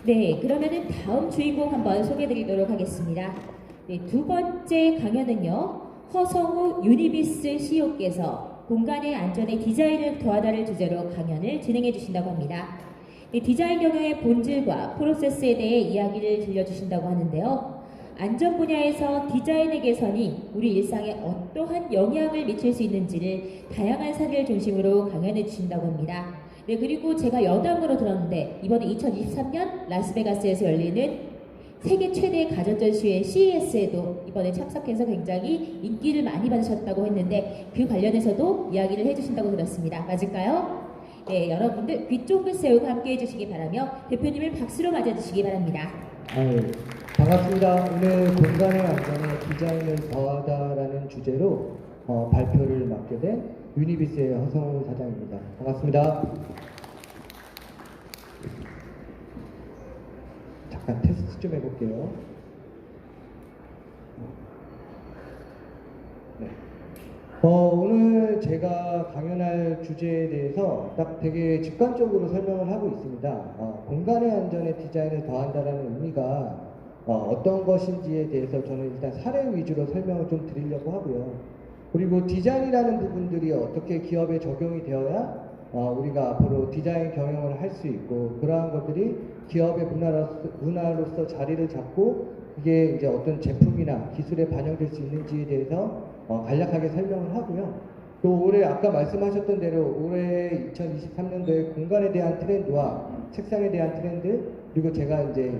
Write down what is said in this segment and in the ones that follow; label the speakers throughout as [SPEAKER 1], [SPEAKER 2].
[SPEAKER 1] 네, 그러면은 다음 주인공 한번 소개해드리도록 하겠습니다. 네, 두 번째 강연은요, 허성우 유니비스 CEO께서 공간의 안전에 디자인을 더하다를 주제로 강연을 진행해 주신다고 합니다. 네, 디자인 경영의 본질과 프로세스에 대해 이야기를 들려주신다고 하는데요. 안전 분야에서 디자인의 개선이 우리 일상에 어떠한 영향을 미칠 수 있는지를 다양한 사례를 중심으로 강연해 주신다고 합니다. 네, 그리고 제가 여담으로 들었는데 이번에 2023년 라스베가스에서 열리는 세계 최대 가전전시회 CES에도 이번에 참석해서 굉장히 인기를 많이 받으셨다고 했는데 그 관련해서도 이야기를 해주신다고 들었습니다. 맞을까요? 네, 여러분들 귀 쫑긋 세우고 함께 해주시기 바라며 대표님을 박수로 맞아주시기 바랍니다.
[SPEAKER 2] 반갑습니다. 오늘 공간의 안전에 디자인을 더하다라는 주제로 발표를 맡게 된 유니비스의 허성우 사장입니다. 반갑습니다. 잠깐 테스트 좀 해볼게요. 네. 오늘 제가 강연할 주제에 대해서 딱 되게 직관적으로 설명을 하고 있습니다. 공간의 안전에 디자인을 더한다라는 의미가 어떤 것인지에 대해서 저는 일단 사례 위주로 설명을 좀 드리려고 하고요. 그리고 디자인이라는 부분들이 어떻게 기업에 적용이 되어야 우리가 앞으로 디자인 경영을 할 수 있고 그러한 것들이 기업의 문화로서 자리를 잡고 이게 이제 어떤 제품이나 기술에 반영될 수 있는지에 대해서 간략하게 설명을 하고요. 또 올해 아까 말씀하셨던 대로 올해 2023년도에 공간에 대한 트렌드와 책상에 대한 트렌드, 그리고 제가 이제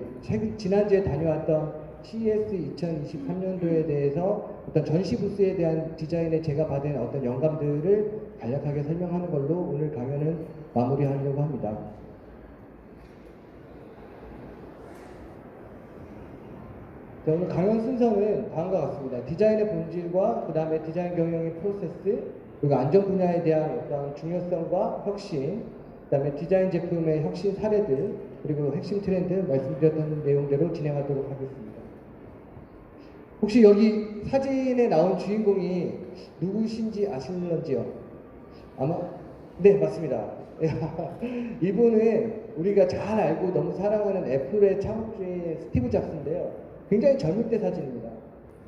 [SPEAKER 2] 지난주에 다녀왔던 CES 2023년도에 대해서 어떤 전시 부스에 대한 디자인에 제가 받은 어떤 영감들을 간략하게 설명하는 걸로 오늘 강연을 마무리하려고 합니다. 오늘 강연 순서는 다음과 같습니다. 디자인의 본질과 그 다음에 디자인 경영의 프로세스, 그리고 안전 분야에 대한 어떤 중요성과 혁신, 그 다음에 디자인 제품의 혁신 사례들, 그리고 핵심 트렌드 말씀드렸던 내용대로 진행하도록 하겠습니다. 혹시 여기 사진에 나온 주인공이 누구신지 아시는지요? 아마 네, 맞습니다. 이분은 우리가 잘 알고 너무 사랑하는 애플의 창업주인 스티브 잡스인데요. 굉장히 젊을 때 사진입니다.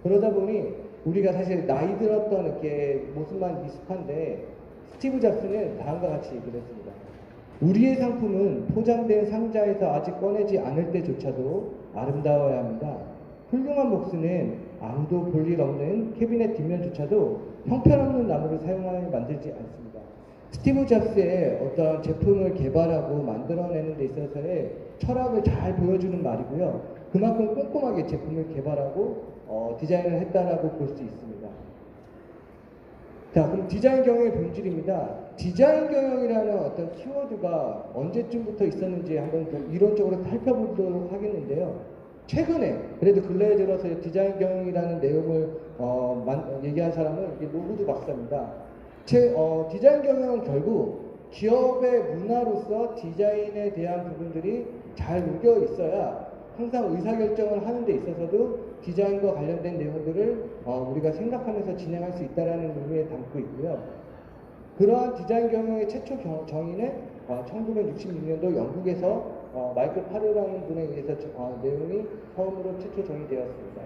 [SPEAKER 2] 그러다 보니 우리가 사실 나이 들었던 이렇게 모습만 미숙한데 스티브 잡스는 다음과 같이 얘기를 했습니다. 우리의 상품은 포장된 상자에서 아직 꺼내지 않을 때조차도 아름다워야 합니다. 훌륭한 목수는 아무도 볼 일 없는 캐비넷 뒷면조차도 형편없는 나무를 사용하여 만들지 않습니다. 스티브 잡스의 어떤 제품을 개발하고 만들어내는 데 있어서의 철학을 잘 보여주는 말이고요. 그만큼 꼼꼼하게 제품을 개발하고 디자인을 했다라고 볼 수 있습니다. 자, 그럼 디자인 경영의 본질입니다. 디자인 경영이라는 어떤 키워드가 언제쯤부터 있었는지 한번 좀 이론적으로 살펴보도록 하겠는데요. 최근에, 그래도 근래에 들어서 디자인 경영이라는 내용을 얘기한 사람은 로브드 박사입니다. 디자인 경영은 결국 기업의 문화로서 디자인에 대한 부분들이 잘 녹여 있어야 항상 의사결정을 하는 데 있어서도 디자인과 관련된 내용들을 우리가 생각하면서 진행할 수 있다는 의미에 담고 있고요. 그러한 디자인 경영의 최초 정의는 1966년도 영국에서 마이클 파르라는 분에 의해서 내용이 처음으로 최초 정의되었습니다.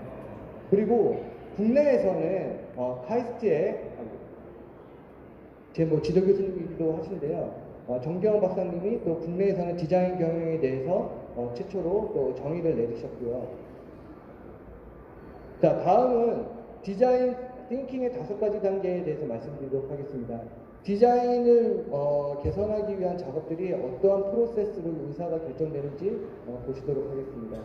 [SPEAKER 2] 그리고 국내에서는 카이스트의 제 지도 교수님이기도 하신데요. 정경원 박사님이 또 국내에서는 디자인 경영에 대해서 최초로 또 정의를 내리셨고요. 자, 다음은 디자인 띵킹의 5가지 단계에 대해서 말씀드리도록 하겠습니다. 디자인을 개선하기 위한 작업들이 어떠한 프로세스로 의사가 결정되는지 보시도록 하겠습니다.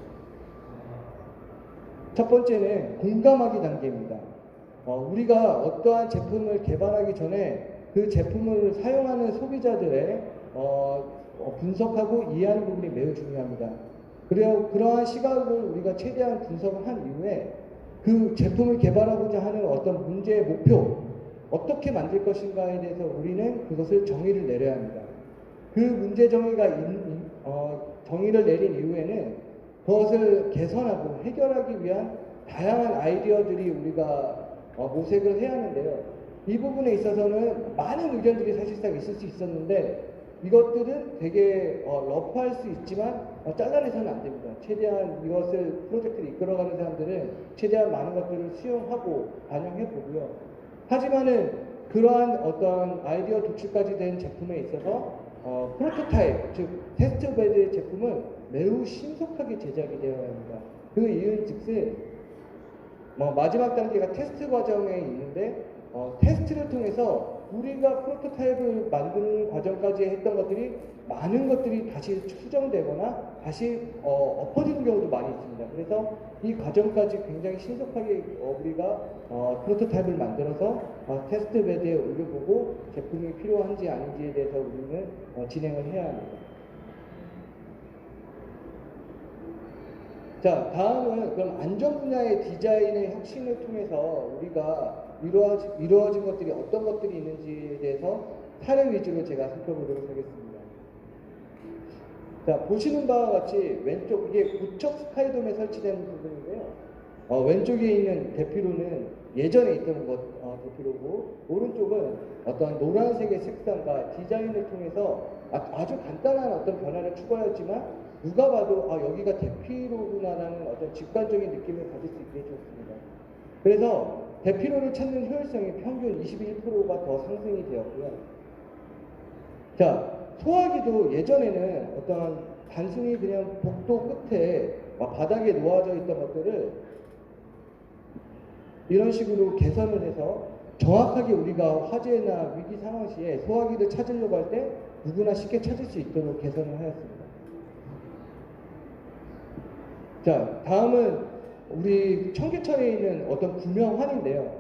[SPEAKER 2] 첫 번째는 공감하기 단계입니다. 우리가 어떠한 제품을 개발하기 전에 그 제품을 사용하는 소비자들의 분석하고 이해하는 부분이 매우 중요합니다. 그러한 시각을 우리가 최대한 분석을 한 이후에 그 제품을 개발하고자 하는 어떤 문제의 목표, 어떻게 만들 것인가에 대해서 우리는 그것을 정의를 내려야 합니다. 그 문제 정의를 내린 이후에는 그것을 개선하고 해결하기 위한 다양한 아이디어들이 우리가 모색을 해야 하는데요. 이 부분에 있어서는 많은 의견들이 사실상 있을 수 있었는데 이것들은 되게 러프할 수 있지만 잘라내서는 안 됩니다. 최대한 이것을 프로젝트를 이끌어가는 사람들은 최대한 많은 것들을 수용하고 반영해 보고요. 하지만은 그러한 어떤 아이디어 도출까지 된 제품에 있어서 프로토타입, 즉 테스트 베드 제품은 매우 신속하게 제작이 되어야 합니다. 그 이유는 즉슨 마지막 단계가 테스트 과정에 있는데 테스트를 통해서 우리가 프로토타입을 만드는 과정까지 했던 것들이 많은 것들이 다시 수정되거나 다시 엎어지는 경우도 많이 있습니다. 그래서 이 과정까지 굉장히 신속하게 우리가 프로토타입을 만들어서 테스트 베드에 올려보고 제품이 필요한지 아닌지에 대해서 우리는 진행을 해야 합니다. 자, 다음은 그럼 안전 분야의 디자인의 혁신을 통해서 우리가 이루어진 것들이 어떤 것들이 있는지에 대해서 사례 위주로 제가 살펴보도록 하겠습니다. 자, 보시는 바와 같이 왼쪽 이게 구척 스카이돔에 설치된 부분인데요. 왼쪽에 있는 대피로는 예전에 있던 대피로고 오른쪽은 어떤 노란색의 색상과 디자인을 통해서 아주 간단한 어떤 변화를 추가했지만 누가 봐도 여기가 대피로구나라는 어떤 직관적인 느낌을 가질 수 있게 해줬습니다. 그래서 대피로를 찾는 효율성이 평균 21%가 더 상승이 되었고요. 자, 소화기도 예전에는 어떤 단순히 그냥 복도 끝에 바닥에 놓아져 있던 것들을 이런 식으로 개선을 해서 정확하게 우리가 화재나 위기 상황 시에 소화기를 찾으려고 할 때 누구나 쉽게 찾을 수 있도록 개선을 하였습니다. 자, 다음은 우리 청계천에 있는 어떤 구명환인데요.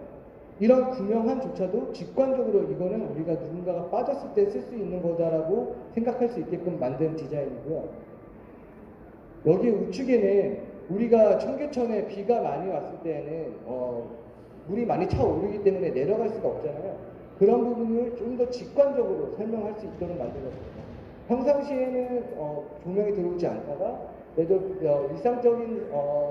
[SPEAKER 2] 이런 구명환조차도 직관적으로 이거는 우리가 누군가가 빠졌을 때 쓸 수 있는 거다라고 생각할 수 있게끔 만든 디자인이고요. 여기 우측에는 우리가 청계천에 비가 많이 왔을 때에는 물이 많이 차오르기 때문에 내려갈 수가 없잖아요. 그런 부분을 좀 더 직관적으로 설명할 수 있도록 만들었습니다. 평상시에는 조명이 들어오지 않다가 그래도 일상적인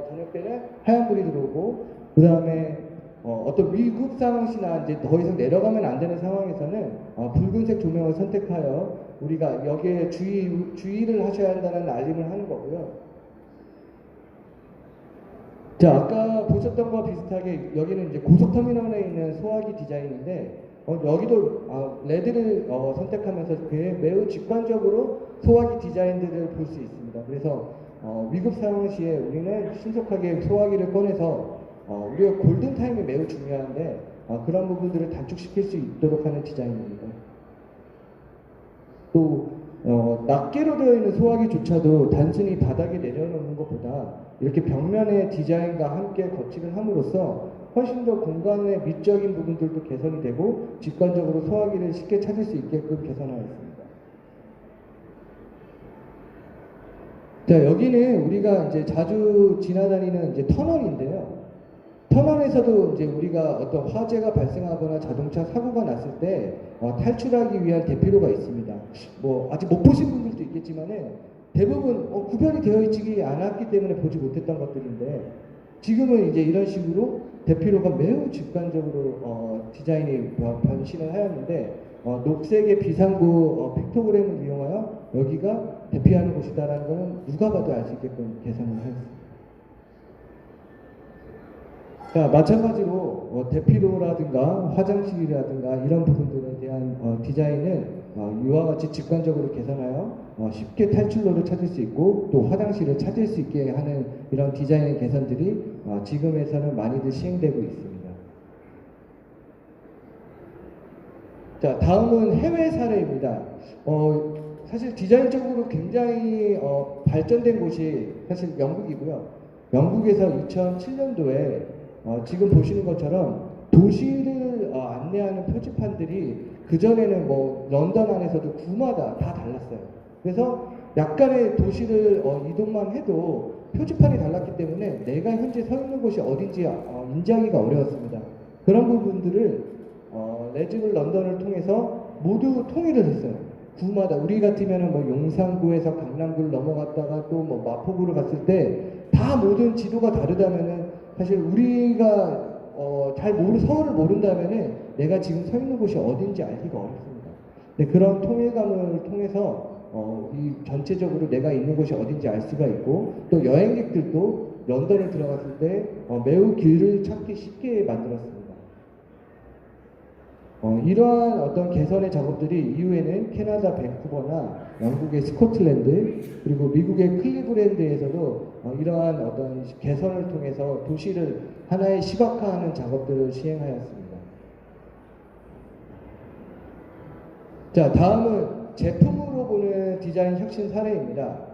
[SPEAKER 2] 저녁 때는 하얀불이 들어오고 그 다음에 어떤 위급 상황이나 이제 더 이상 내려가면 안 되는 상황에서는 붉은색 조명을 선택하여 우리가 여기에 주의를 하셔야 한다는 알림을 하는 거고요. 자, 아까 보셨던 거 비슷하게 여기는 이제 고속터미널에 있는 소화기 디자인인데 여기도 레드를 선택하면서 매우 직관적으로 소화기 디자인들을 볼 수 있습니다. 그래서 위급 상황 시에 우리는 신속하게 소화기를 꺼내서 우리가 골든타임이 매우 중요한데 그런 부분들을 단축시킬 수 있도록 하는 디자인입니다. 또 낱개로 되어 있는 소화기조차도 단순히 바닥에 내려놓는 것보다 이렇게 벽면의 디자인과 함께 거치를 함으로써 훨씬 더 공간의 미적인 부분들도 개선이 되고 직관적으로 소화기를 쉽게 찾을 수 있게끔 개선하였습니다. 자, 여기는 우리가 이제 자주 지나다니는 이제 터널인데요. 터널에서도 이제 우리가 어떤 화재가 발생하거나 자동차 사고가 났을 때 탈출하기 위한 대피로가 있습니다. 아직 못 보신 분들도 있겠지만은 대부분 구별이 되어 있지 않았기 때문에 보지 못했던 것들인데 지금은 이제 이런 식으로 대피로가 매우 직관적으로 디자인이 변신을 하였는데 녹색의 비상구 픽토그램을 이용하여 여기가 대피하는 곳이다라는 것은 누가 봐도 알 수 있게끔 개선을 하였습니다. 자, 마찬가지로 대피로라든가 화장실이라든가 이런 부분들에 대한 디자인은 이와 같이 직관적으로 개선하여 쉽게 탈출로를 찾을 수 있고 또 화장실을 찾을 수 있게 하는 이런 디자인의 개선들이 지금에서는 많이들 시행되고 있습니다. 자, 다음은 해외 사례입니다. 사실 디자인적으로 굉장히 발전된 곳이 사실 영국이고요. 영국에서 2007년도에 지금 보시는 것처럼 도시를 안내하는 표지판들이 그전에는 런던 안에서도 구마다 다 달랐어요. 그래서 약간의 도시를 이동만 해도 표지판이 달랐기 때문에 내가 현재 서 있는 곳이 어딘지 인지하기가 어려웠습니다. 그런 부분들을 레지블 런던을 통해서 모두 통일을 했어요. 구마다 우리 같으면은 용산구에서 강남구를 넘어갔다가 또 마포구를 갔을 때 다 모든 지도가 다르다면은 사실 우리가 서울을 모른다면은 내가 지금 서 있는 곳이 어딘지 알기가 어렵습니다. 네, 그런 통일감을 통해서 이 전체적으로 내가 있는 곳이 어딘지 알 수가 있고 또 여행객들도 런던에 들어갔을 때 매우 길을 찾기 쉽게 만들었습니다. 이러한 어떤 개선의 작업들이 이후에는 캐나다 밴쿠버나 영국의 스코틀랜드 그리고 미국의 클리브랜드에서도 이러한 어떤 개선을 통해서 도시를 하나의 시각화하는 작업들을 시행하였습니다. 자, 다음은 제품으로 보는 디자인 혁신 사례입니다.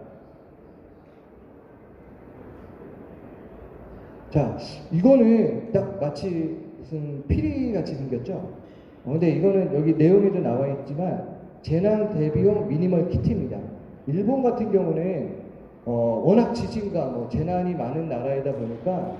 [SPEAKER 2] 자, 이거는 딱 마치 무슨 피리 같이 생겼죠? 근데 이거는 여기 내용에도 나와 있지만 재난 대비용 미니멀 키트입니다. 일본 같은 경우는 워낙 지진과 뭐 재난이 많은 나라이다 보니까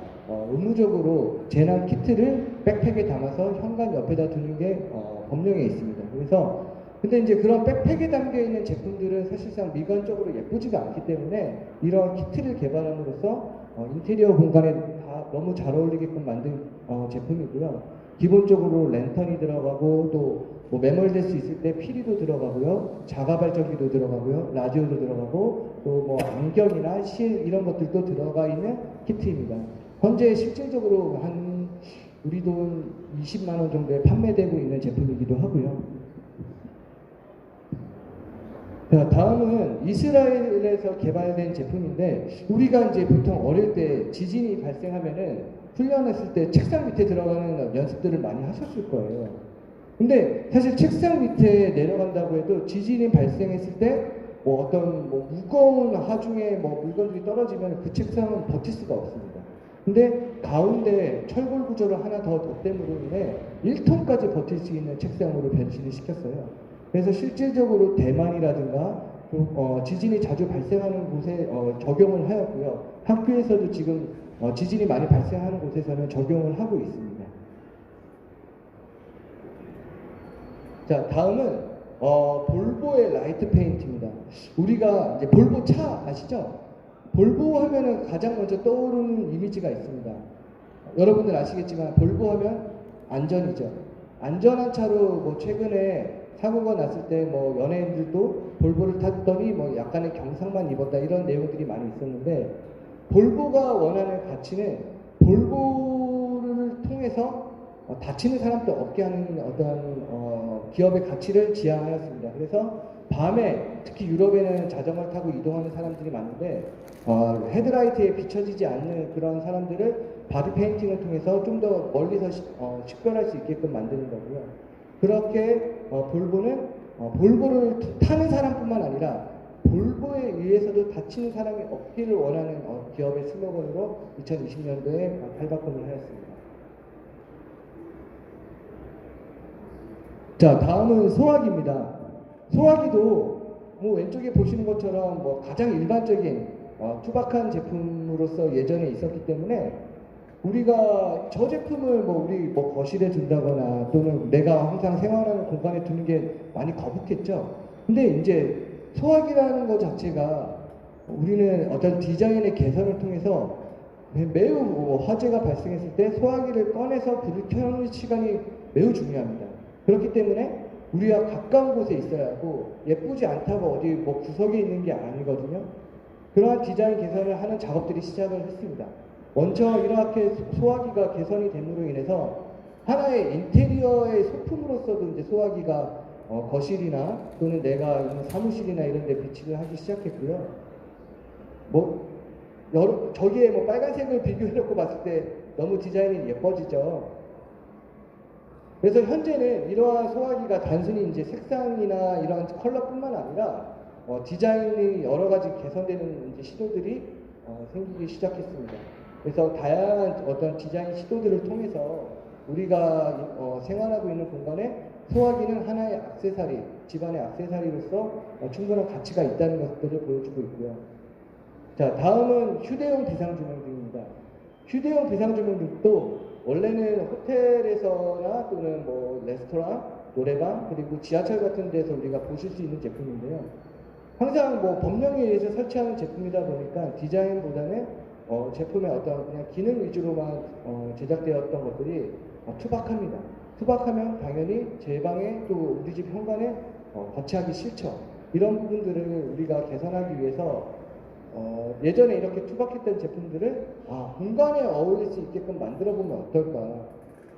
[SPEAKER 2] 의무적으로 재난 키트를 백팩에 담아서 현관 옆에다 두는 게 법령에 있습니다. 그래서 근데 이제 그런 백팩에 담겨 있는 제품들은 사실상 미관적으로 예쁘지가 않기 때문에 이런 키트를 개발함으로써 인테리어 공간에 다 너무 잘 어울리게끔 만든 제품이고요. 기본적으로 랜턴이 들어가고 또 뭐 매몰될 수 있을 때 피리도 들어가고요, 자가 발전기도 들어가고요, 라디오도 들어가고 또 뭐 안경이나 실 이런 것들도 들어가 있는 키트입니다. 현재 실질적으로 한 우리 돈 20만 원 정도에 판매되고 있는 제품이기도 하고요. 자, 다음은 이스라엘에서 개발된 제품인데 우리가 이제 보통 어릴 때 지진이 발생하면은 훈련했을 때 책상 밑에 들어가는 연습들을 많이 하셨을 거예요. 근데 사실 책상 밑에 내려간다고 해도 지진이 발생했을 때 뭐 어떤 뭐 무거운 하중에 뭐 물건들이 떨어지면 그 책상은 버틸 수가 없습니다. 근데 가운데 철골 구조를 하나 더 덧댐으로 인해 1톤까지 버틸 수 있는 책상으로 변신을 시켰어요. 그래서 실질적으로 대만이라든가 지진이 자주 발생하는 곳에 적용을 하였고요. 학교에서도 지금 지진이 많이 발생하는 곳에서는 적용을 하고 있습니다. 자, 다음은 볼보의 라이트 페인트입니다. 우리가 이제 볼보 차 아시죠? 볼보 하면은 가장 먼저 떠오르는 이미지가 있습니다. 여러분들 아시겠지만 볼보 하면 안전이죠. 안전한 차로 뭐 최근에 사고가 났을 때 뭐 연예인들도 볼보를 탔더니 뭐 약간의 경상만 입었다 이런 내용들이 많이 있었는데 볼보가 원하는 가치는 볼보를 통해서 다치는 사람도 없게 하는 어떤 기업의 가치를 지향하였습니다. 그래서 밤에 특히 유럽에는 자전거를 타고 이동하는 사람들이 많은데 헤드라이트에 비춰지지 않는 그런 사람들을 바디 페인팅을 통해서 좀 더 멀리서 식별할 수 있게끔 만드는 거고요. 그렇게 볼보는 볼보를 타는 사람뿐만 아니라 볼보에 의해서도 다치는 사람이 없기를 원하는 기업의 슬로건으로 2020년도에 발바꿈을 하였습니다. 자, 다음은 소화기입니다. 소화기도 뭐 왼쪽에 보시는 것처럼 뭐 가장 일반적인 투박한 제품으로서 예전에 있었기 때문에 우리가 저 제품을 뭐 우리 뭐 거실에 둔다거나 또는 내가 항상 생활하는 공간에 두는 게 많이 거북했죠. 근데 이제 소화기라는 것 자체가 우리는 어떤 디자인의 개선을 통해서 매우 화재가 발생했을 때 소화기를 꺼내서 불을 켜는 시간이 매우 중요합니다. 그렇기 때문에 우리가 가까운 곳에 있어야 하고 예쁘지 않다고 어디 뭐 구석에 있는 게 아니거든요. 그러한 디자인 개선을 하는 작업들이 시작을 했습니다. 먼저 이렇게 소화기가 개선이 됨으로 인해서 하나의 인테리어의 소품으로서도 이제 소화기가 거실이나 또는 내가 있는 사무실이나 이런 데 비치를 하기 시작했고요. 저기에 뭐 빨간색을 비교해놓고 봤을 때 너무 디자인이 예뻐지죠. 그래서 현재는 이러한 소화기가 단순히 이제 색상이나 이러한 컬러뿐만 아니라 디자인이 여러 가지 개선되는 이제 시도들이 생기기 시작했습니다. 그래서 다양한 어떤 디자인 시도들을 통해서 우리가 생활하고 있는 공간에 소화기는 하나의 액세서리, 집안의 액세서리로서 충분한 가치가 있다는 것들을 보여주고 있고요. 자, 다음은 휴대용 비상조명등입니다. 휴대용 비상조명등도 원래는 호텔에서나 또는 뭐 레스토랑, 노래방, 그리고 지하철 같은 데서 우리가 보실 수 있는 제품인데요. 항상 뭐 법령에 의해서 설치하는 제품이다 보니까 디자인보다는 제품의 어떤 그냥 기능 위주로만 제작되었던 것들이 투박합니다. 투박하면 당연히 제 방에 또 우리 집 현관에 같이 하기 싫죠. 이런 부분들을 우리가 개선하기 위해서 예전에 이렇게 투박했던 제품들을 공간에 어울릴 수 있게끔 만들어 보면 어떨까.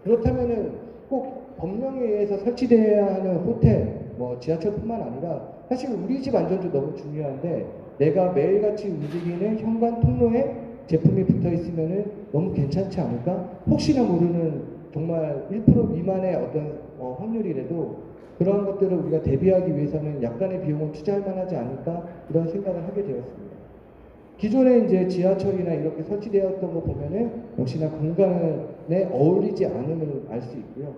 [SPEAKER 2] 그렇다면은 꼭 법령에 의해서 설치되어야 하는 호텔, 뭐 지하철뿐만 아니라 사실 우리 집 안전도 너무 중요한데 내가 매일같이 움직이는 현관 통로에 제품이 붙어 있으면은 너무 괜찮지 않을까? 혹시나 모르는 정말 1% 미만의 어떤 확률이라도 그런 것들을 우리가 대비하기 위해서는 약간의 비용을 투자할 만하지 않을까? 이런 생각을 하게 되었습니다. 기존에 이제 지하철이나 이렇게 설치되었던 거 보면은 역시나 공간에 어울리지 않음을 알 수 있고요.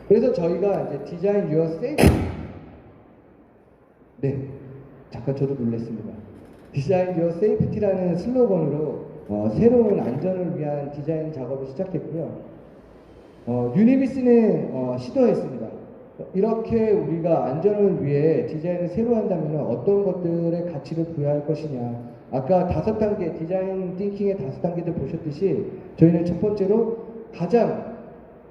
[SPEAKER 2] 그래서 저희가 이제 디자인 유어 세이프 잠깐 저도 놀랐습니다. 디자인 유어 세이프티라는 슬로건으로 새로운 안전을 위한 디자인 작업을 시작했고요. 유니비스는 시도했습니다. 이렇게 우리가 안전을 위해 디자인을 새로 한다면 어떤 것들의 가치를 부여할 것이냐. 아까 5단계, 디자인 띵킹의 5단계들 보셨듯이 저희는 첫 번째로 가장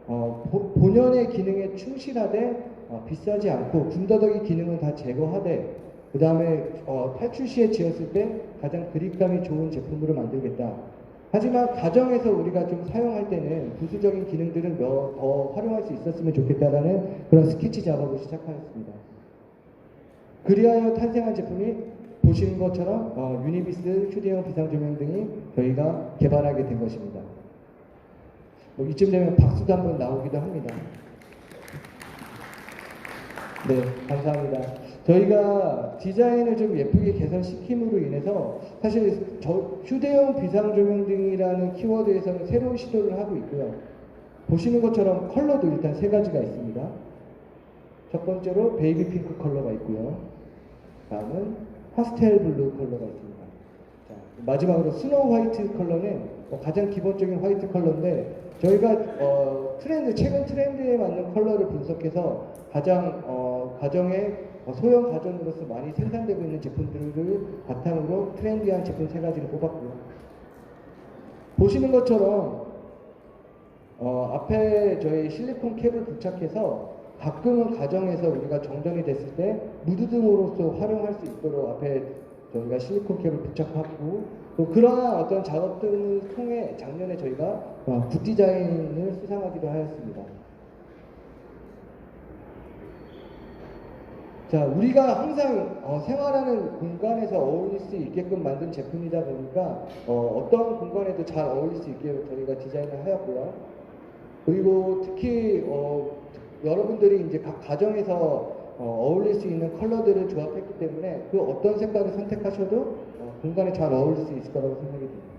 [SPEAKER 2] 본연의 기능에 충실하되 비싸지 않고 군더더기 기능은 다 제거하되 그 다음에 탈출 시에 지었을 때 가장 그립감이 좋은 제품으로 만들겠다. 하지만 가정에서 우리가 좀 사용할 때는 부수적인 기능들을 더 활용할 수 있었으면 좋겠다라는 그런 스케치 작업을 시작하였습니다. 그리하여 탄생한 제품이 보시는 것처럼 유니비스 휴대용 비상조명 등이 저희가 개발하게 된 것입니다. 이쯤 되면 박수도 한번 나오기도 합니다. 네, 감사합니다. 저희가 디자인을 좀 예쁘게 개선시킴으로 인해서 사실 휴대용 비상조명등이라는 키워드에서는 새로운 시도를 하고 있고요. 보시는 것처럼 컬러도 일단 3가지가 있습니다. 첫 번째로 베이비 핑크 컬러가 있고요. 다음은 파스텔 블루 컬러가 있습니다. 자, 마지막으로 스노우 화이트 컬러는 가장 기본적인 화이트 컬러인데 저희가 최근 트렌드에 맞는 컬러를 분석해서 가장 가정의 소형 가전으로서 많이 생산되고 있는 제품들을 바탕으로 트렌디한 제품 3가지를 뽑았고요. 보시는 것처럼 앞에 저희 실리콘 캡을 부착해서 가끔은 가정에서 우리가 정전이 됐을 때 무드등으로서 활용할 수 있도록 앞에 저희가 실리콘 캡을 부착하고 또 그러한 어떤 작업들을 통해 작년에 저희가 굿 디자인을 수상하기도 하였습니다. 자, 우리가 항상 생활하는 공간에서 어울릴 수 있게끔 만든 제품이다 보니까 어떤 공간에도 잘 어울릴 수 있게 저희가 디자인을 하였고요. 그리고 특히 여러분들이 이제 각 가정에서 어울릴 수 있는 컬러들을 조합했기 때문에 그 어떤 색깔을 선택하셔도 공간에 잘 어울릴 수 있을 거라고 생각이 듭니다.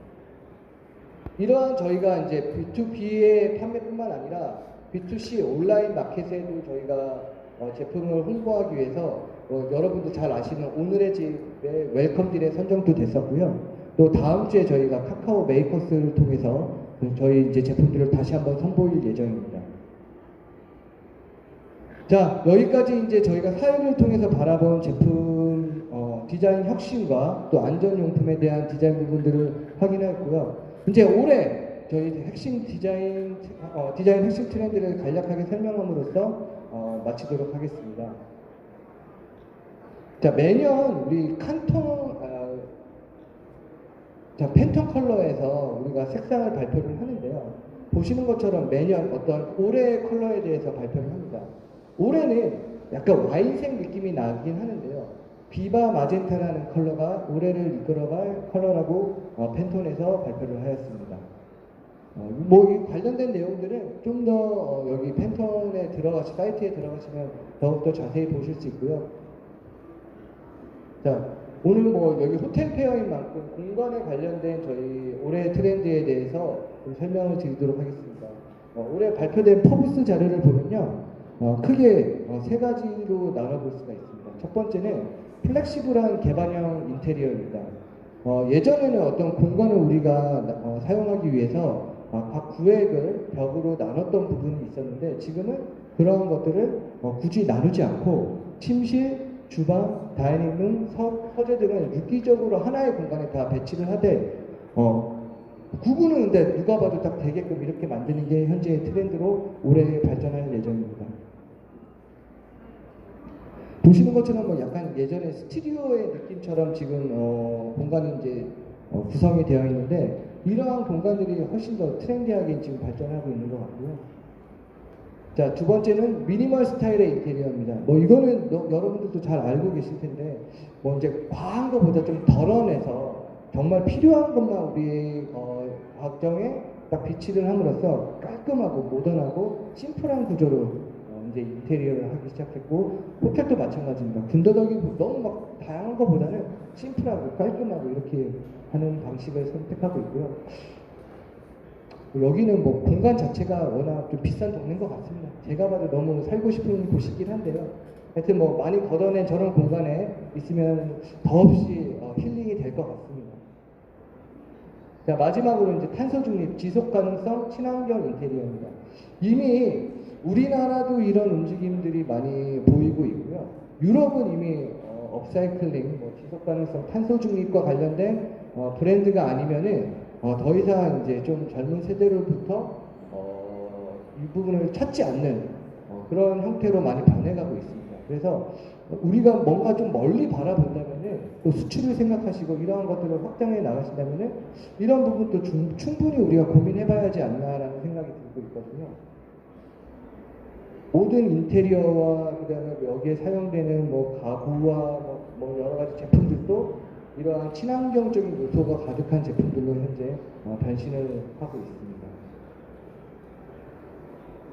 [SPEAKER 2] 이러한 저희가 이제 B2B의 판매뿐만 아니라 B2C 온라인 마켓에도 저희가 제품을 홍보하기 위해서 여러분도 잘 아시는 오늘의 집의 웰컴딜에 선정도 됐었고요. 또 다음 주에 저희가 카카오 메이커스를 통해서 저희 이제 제품들을 다시 한번 선보일 예정입니다. 자, 여기까지 이제 저희가 사용을 통해서 바라본 제품 디자인 혁신과 또 안전용품에 대한 디자인 부분들을 확인했고요. 이제 올해 저희 핵심 디자인 핵심 트렌드를 간략하게 설명함으로써 마치도록 하겠습니다. 자, 매년 우리 팬톤 컬러에서 우리가 색상을 발표를 하는데요. 보시는 것처럼 매년 어떤 올해의 컬러에 대해서 발표를 합니다. 올해는 약간 와인색 느낌이 나긴 하는데요. 비바 마젠타라는 컬러가 올해를 이끌어갈 컬러라고 팬톤에서 발표를 하였습니다. 이 관련된 내용들은 좀 더 여기 팬톤에 사이트에 들어가시면 더욱더 자세히 보실 수 있고요. 자, 오늘 여기 호텔 페어인 만큼 공간에 관련된 저희 올해 트렌드에 대해서 좀 설명을 드리도록 하겠습니다. 올해 발표된 포브스 자료를 보면요. 크게 3가지로 나눠볼 수가 있습니다. 첫 번째는 플렉시블한 개방형 인테리어입니다. 예전에는 어떤 공간을 우리가 사용하기 위해서 각 구획을 벽으로 나눴던 부분이 있었는데 지금은 그런 것들을 굳이 나누지 않고 침실, 주방, 다이닝룸, 서재 등을 유기적으로 하나의 공간에 다 배치를 하되 구분은 근데 누가 봐도 딱 되게끔 이렇게 만드는 게 현재의 트렌드로 올해 발전할 예정입니다. 보시는 것처럼 뭐 약간 예전에 스튜디오의 느낌처럼 지금 공간이 이제 구성이 되어 있는데 이러한 공간들이 훨씬 더 트렌디하게 지금 발전하고 있는 것 같고요. 자, 두 번째는 미니멀 스타일의 인테리어입니다. 뭐 이거는 여러분들도 잘 알고 계실 텐데 뭐 이제 과한 것보다 좀 덜어내서 정말 필요한 것만 우리 과정에 딱 비치를 함으로써 깔끔하고 모던하고 심플한 구조로 이제 인테리어를 하기 시작했고, 호텔도 마찬가지입니다. 군더더기 너무 막 다양한 것보다는 심플하고 깔끔하고 이렇게 하는 방식을 선택하고 있고요. 여기는 뭐 공간 자체가 워낙 좀 비싼 동네인 것 같습니다. 제가 봐도 너무 살고 싶은 곳이긴 한데요. 하여튼 뭐 많이 걷어낸 저런 공간에 있으면 더없이 힐링이 될 것 같습니다. 자, 마지막으로 이제 탄소 중립, 지속 가능성, 친환경 인테리어입니다. 이미 우리나라도 이런 움직임들이 많이 보이고 있고요. 유럽은 이미 업사이클링, 뭐 지속 가능성, 탄소 중립과 관련된 브랜드가 아니면은 더 이상 이제 좀 젊은 세대로부터 이 부분을 찾지 않는 그런 형태로 많이 변해가고 있습니다. 그래서 우리가 뭔가 좀 멀리 바라본다면은 또 수출을 생각하시고 이러한 것들을 확장해 나가신다면은 이런 부분도 충분히 우리가 고민해봐야 하지 않나라는 생각이 들고 있거든요. 모든 인테리어와 그다음에 여기에 사용되는 뭐 가구와 뭐 여러 가지 제품들도 이러한 친환경적인 요소가 가득한 제품들로 현재 변신을 하고 있습니다.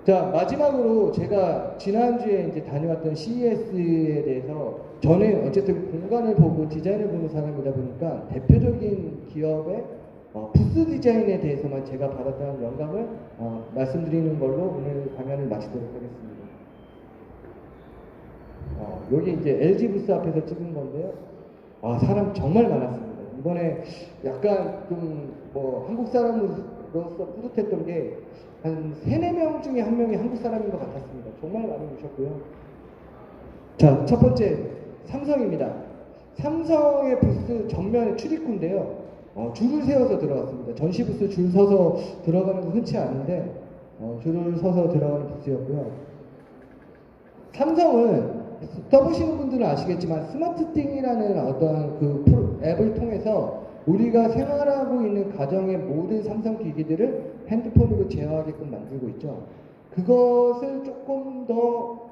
[SPEAKER 2] 자, 마지막으로 제가 지난주에 이제 다녀왔던 CES에 대해서 저는 어쨌든 공간을 보고 디자인을 보는 사람이다 보니까 대표적인 기업의 부스 디자인에 대해서만 제가 받았던 영감을 말씀드리는 걸로 오늘 강연을 마치도록 하겠습니다. 여기 이제 LG 부스 앞에서 찍은 건데요. 사람 정말 많았습니다. 이번에 약간 좀 뭐 한국 사람으로서 뿌듯했던 게 한 3-4명 중에 한 명이 한국 사람인 것 같았습니다. 정말 많이 오셨고요. 자, 첫 번째 삼성입니다. 삼성의 부스 전면에 출입구인데요. 줄을 세워서 들어갔습니다. 전시 부스 줄 서서 들어가는 거 흔치 않은데 줄을 서서 들어가는 부스였고요. 삼성은 써보시는 분들은 아시겠지만 스마트띵이라는 어떤 그 앱을 통해서 우리가 생활하고 있는 가정의 모든 삼성 기기들을 핸드폰으로 제어하게끔 만들고 있죠. 그것을 조금 더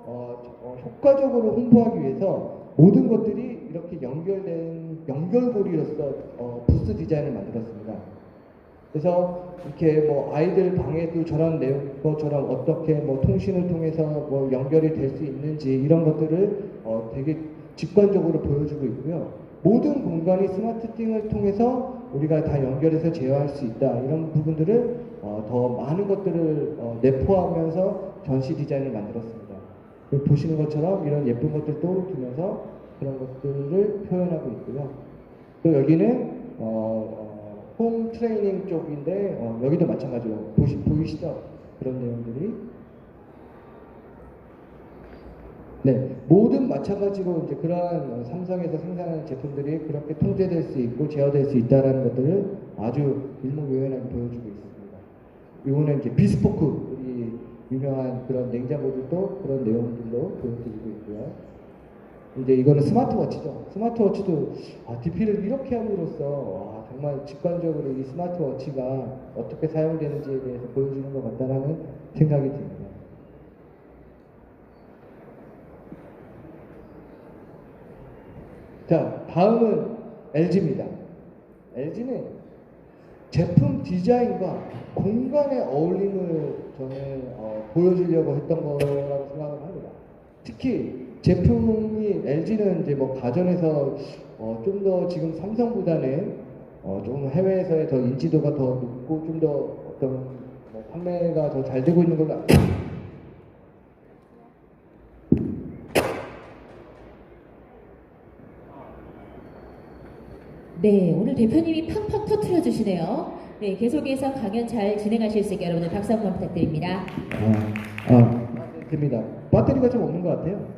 [SPEAKER 2] 효과적으로 홍보하기 위해서 모든 것들이 이렇게 연결된 연결고리로서 부스 디자인을 만들었습니다. 그래서 이렇게 뭐 아이들 방에도 저런 것처럼 어떻게 뭐 통신을 통해서 뭐 연결이 될 수 있는지 이런 것들을 되게 직관적으로 보여주고 있고요. 모든 공간이 스마트띵을 통해서 우리가 다 연결해서 제어할 수 있다. 이런 부분들을 더 많은 것들을 내포하면서 전시 디자인을 만들었습니다. 보시는 것처럼 이런 예쁜 것들도 두면서 그런 것들을 표현하고 있고요. 또 여기는 홈 트레이닝 쪽인데 여기도 마찬가지로 보이시죠? 그런 내용들이. 네, 모든 마찬가지로 이제 그러한 삼성에서 생산하는 제품들이 그렇게 통제될 수 있고 제어될 수 있다는 것들을 아주 일목요연하게 보여주고 있습니다. 이거는 이제 비스포크, 우리 유명한 그런 냉장고들도 그런 내용들로 보여드리고 있고요. 이제 이거는 스마트워치죠. 스마트워치도 DP를 이렇게 함으로써 정말 직관적으로 이 스마트워치가 어떻게 사용되는지에 대해서 보여주는 것 같다는 생각이 듭니다. 자, 다음은 LG입니다. LG는 제품 디자인과 공간의 어울림을 저는 보여주려고 했던 거라고 생각을 합니다. 특히 제품이 LG는 이제 뭐 가전에서 좀 더 지금 삼성보다는 좀 해외에서의 더 인지도가 더 높고 좀 더 어떤 뭐 판매가 더 잘 되고 있는 걸로
[SPEAKER 1] 네, 오늘 대표님이 팡팡 터트려 주시네요. 네, 계속해서 강연 잘 진행하실 수 있게 여러분들 박수 한번 부탁드립니다.
[SPEAKER 2] 됩니다. 배터리가 좀 없는 것 같아요.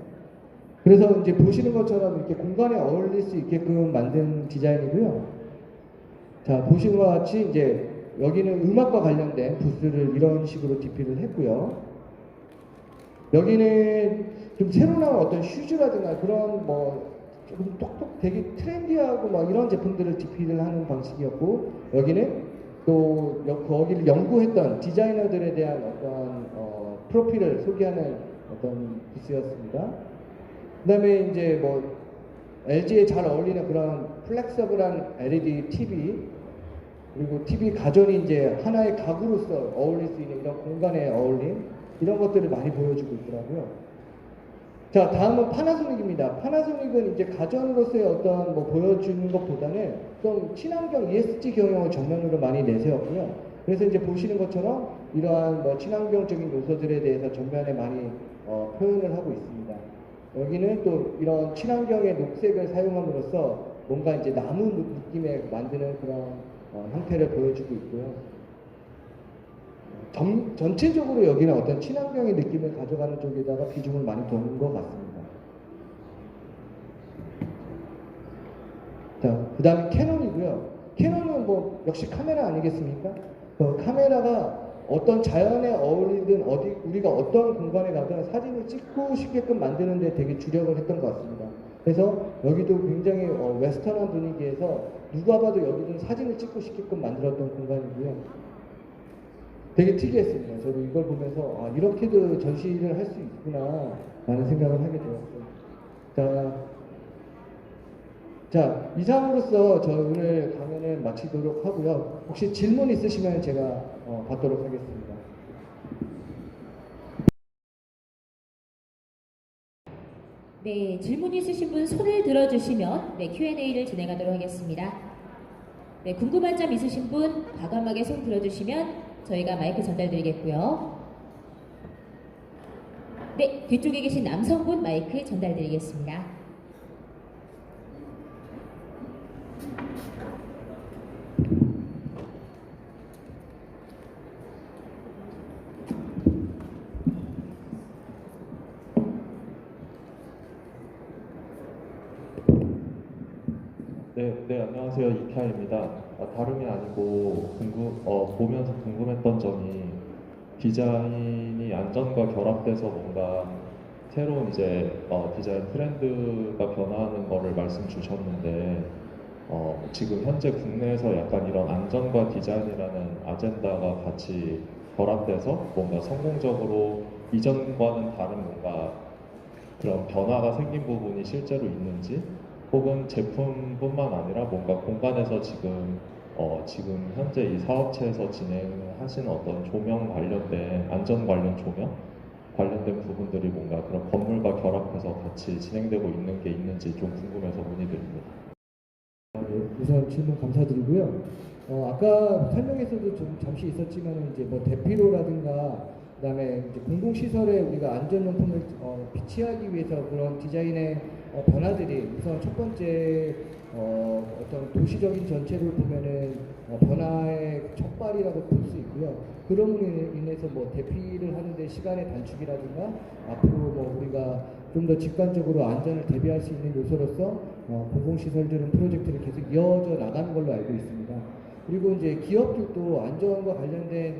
[SPEAKER 2] 그래서 이제 보시는 것처럼 이렇게 공간에 어울릴 수 있게끔 만든 디자인이고요. 자, 보시는 것 같이 이제 여기는 음악과 관련된 부스를 이런 식으로 DP를 했고요. 여기는 좀 새로 나온 어떤 슈즈라든가 그런 뭐 조금 똑똑 되게 트렌디하고 막 이런 제품들을 디피를 하는 방식이었고, 여기는 또 거기를 연구했던 디자이너들에 대한 어떤 프로필을 소개하는 어떤 부스였습니다. 그다음에 이제 뭐 LG에 잘 어울리는 그런 플렉서블한 LED TV, 그리고 TV 가전이 이제 하나의 가구로서 어울릴 수 있는 이런 공간에 어울린 이런 것들을 많이 보여주고 있더라고요. 자, 다음은 파나소닉입니다. 파나소닉은 이제 가전으로서의 어떤 뭐 보여주는 것보다는 좀 친환경 ESG 경영을 전면으로 많이 내세웠고요. 그래서 이제 보시는 것처럼 이러한 뭐 친환경적인 요소들에 대해서 전면에 많이 표현을 하고 있습니다. 여기는 또 이런 친환경의 녹색을 사용함으로써 뭔가 이제 나무 느낌의 만드는 그런 형태를 보여주고 있고요. 전체적으로 여기는 어떤 친환경의 느낌을 가져가는 쪽에다가 비중을 많이 두는 것 같습니다. 자, 그 다음에 캐논이고요. 캐논은 뭐 역시 카메라 아니겠습니까? 카메라가 어떤 자연에 어울리든 우리가 어떤 공간에 가든 사진을 찍고 싶게끔 만드는 데 되게 주력을 했던 것 같습니다. 그래서 여기도 굉장히 웨스턴한 분위기에서 누가 봐도 여기는 사진을 찍고 싶게끔 만들었던 공간이고요. 되게 특이했습니다. 저도 이걸 보면서 아, 이렇게도 전시를 할 수 있구나 라는 생각을 하게 되었어요. 자, 이상으로서 저 오늘 강연을 마치도록 하고요. 혹시 질문 있으시면 제가 받도록 하겠습니다.
[SPEAKER 1] 네, 질문 있으신 분 손을 들어주시면 네, Q&A를 진행하도록 하겠습니다. 네, 궁금한 점 있으신 분 과감하게 손 들어주시면 저희가 마이크 전달드리겠고요. 네, 뒤쪽에 계신 남성분 마이크 전달드리겠습니다.
[SPEAKER 3] 네, 안녕하세요. 이카입니다. 다름이 아니고 보면서 궁금했던 점이 디자인이 안전과 결합돼서 뭔가 새로운 이제 디자인 트렌드가 변화하는 거를 말씀 주셨는데 지금 현재 국내에서 약간 이런 안전과 디자인이라는 아젠다가 같이 결합돼서 뭔가 성공적으로 이전과는 다른 뭔가 그런 변화가 생긴 부분이 실제로 있는지, 혹은 제품뿐만 아니라 뭔가 공간에서 지금 현재 이 사업체에서 진행하시는 어떤 조명 관련된 안전 관련 조명 관련된 부분들이 뭔가 그런 건물과 결합해서 같이 진행되고 있는 게 있는지 좀 궁금해서 문의드립니다.
[SPEAKER 2] 네, 우선 질문 감사드리고요. 아까 설명에서도 좀 잠시 있었지만 이제 뭐 대피로라든가 그다음에 이제 공공시설에 우리가 안전용품을 비치하기 위해서 그런 디자인의 변화들이 우선 첫 번째 어떤 도시적인 전체를 보면은 변화의 첫발이라고 볼 수 있고요. 그럼으로 인해서 뭐 대피를 하는데 시간의 단축이라든가 앞으로 뭐 우리가 좀 더 직관적으로 안전을 대비할 수 있는 요소로서 공공시설들은 프로젝트를 계속 이어져 나가는 걸로 알고 있습니다. 그리고 이제 기업들도 안전과 관련된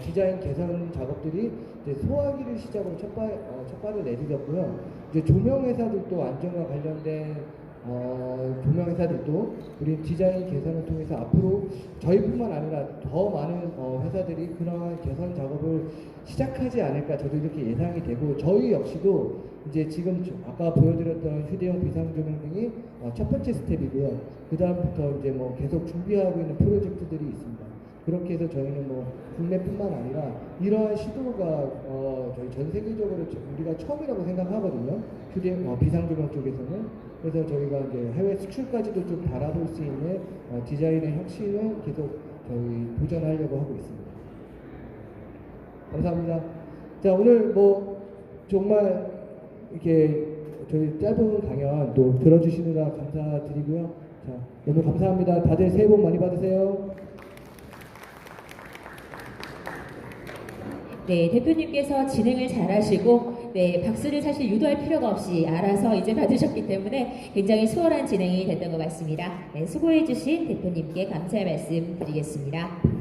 [SPEAKER 2] 디자인 개선 작업들이 이제 소화기를 시작으로 첫발을 내딛었고요. 이제 조명회사들도 안전과 관련된 조명회사들도 우리 디자인 개선을 통해서 앞으로 저희뿐만 아니라 더 많은 회사들이 그러한 개선 작업을 시작하지 않을까 저도 이렇게 예상이 되고, 저희 역시도 이제 지금 아까 보여드렸던 휴대용 비상조명 등이 첫 번째 스텝이고요. 그 다음부터 이제 뭐 계속 준비하고 있는 프로젝트들이 있습니다. 그렇게 해서 저희는 뭐 국내뿐만 아니라 이러한 시도가 저희 전 세계적으로 우리가 처음이라고 생각하거든요. 비상조명 쪽에서는. 그래서 저희가 이제 해외 수출까지도 좀 바라볼 수 있는 디자인의 혁신을 계속 저희 도전하려고 하고 있습니다. 감사합니다. 자, 오늘 뭐 정말 이렇게 저희 짧은 강연 또 들어주시느라 감사드리고요. 자, 너무 감사합니다. 다들 새해 복 많이 받으세요.
[SPEAKER 1] 네, 대표님께서 진행을 잘하시고 네, 박수를 사실 유도할 필요가 없이 알아서 이제 받으셨기 때문에 굉장히 수월한 진행이 됐던 것 같습니다. 네, 수고해주신 대표님께 감사의 말씀 드리겠습니다.